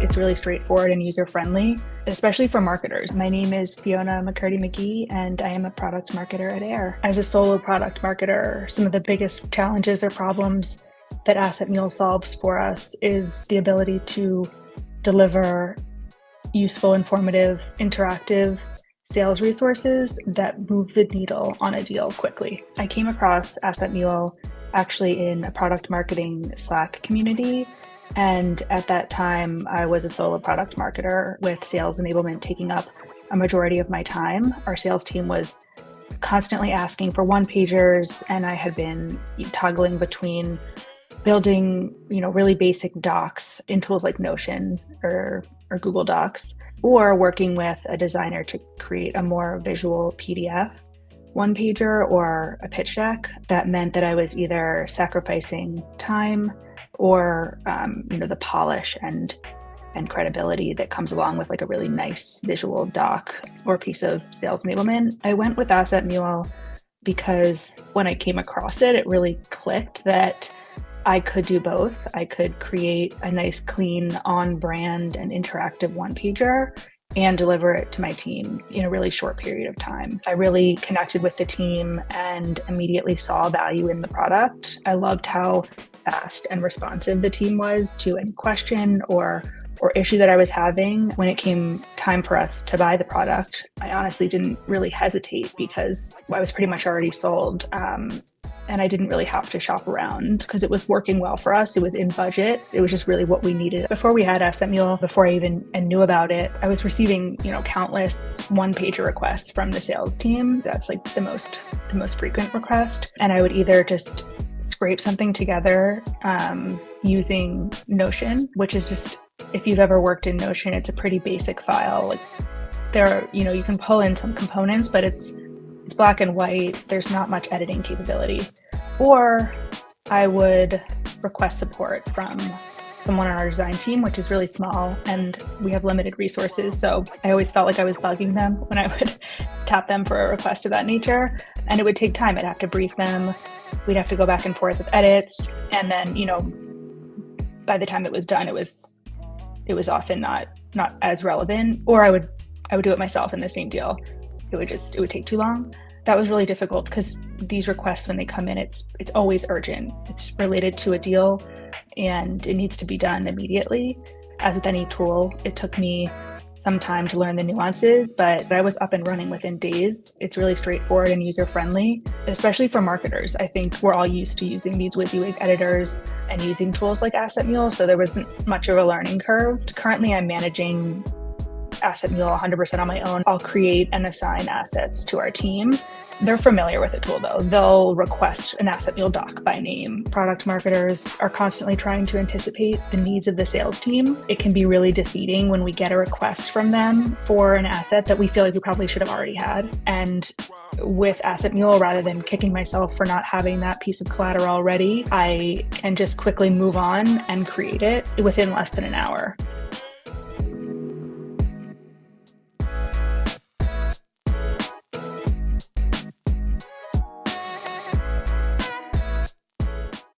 It's really straightforward and user-friendly, especially for marketers. My name is Fiona McCurdy McGee, and I am a product marketer at Air. As a solo product marketer, some of the biggest challenges or problems that AssetMule solves for us is the ability to deliver useful, informative, interactive sales resources that move the needle on a deal quickly. I came across AssetMule actually in a product marketing Slack community. And at that time, I was a solo product marketer with sales enablement taking up a majority of my time. Our sales team was constantly asking for one-pagers, and I had been toggling between building, really basic docs in tools like Notion or Google Docs, or working with a designer to create a more visual PDF one-pager or a pitch deck. That meant that I was either sacrificing time or the polish and credibility that comes along with like a really nice visual doc or piece of sales enablement. I went with AssetMule because when I came across it, it really clicked that I could do both. I could create a nice, clean, on-brand and interactive one-pager and deliver it to my team in a really short period of time. I really connected with the team and immediately saw value in the product. I loved how fast and responsive the team was to any question or issue that I was having. When it came time for us to buy the product, I honestly didn't really hesitate because I was pretty much already sold. And I didn't really have to shop around because it was working well for us. It was in budget. It was just really what we needed. Before we had AssetMule, before I even knew about it, I was receiving, countless one-pager requests from the sales team. That's like the most frequent request. And I would either just scrape something together using Notion, which is just, if you've ever worked in Notion, it's a pretty basic file. Like you can pull in some components, but it's black and white. There's not much editing capability. Or I would request support from someone on our design team, which is really small, and we have limited resources. So I always felt like I was bugging them when I would tap them for a request of that nature. And it would take time. I'd have to brief them. We'd have to go back and forth with edits. And then, by the time it was done, it was often not as relevant, or I would do it myself in the same deal. It would take too long. That was really difficult because these requests, when they come in, it's always urgent. It's related to a deal and it needs to be done immediately. As with any tool, it took me some time to learn the nuances, but I was up and running within days. It's really straightforward and user-friendly, especially for marketers. I think we're all used to using these WYSIWYG editors and using tools like AssetMule, so there wasn't much of a learning curve. Currently, I'm managing AssetMule 100% on my own. I'll create and assign assets to our team. They're familiar with the tool though. They'll request an AssetMule doc by name. Product marketers are constantly trying to anticipate the needs of the sales team. It can be really defeating when we get a request from them for an asset that we feel like we probably should have already had. And with AssetMule, rather than kicking myself for not having that piece of collateral ready, I can just quickly move on and create it within less than an hour.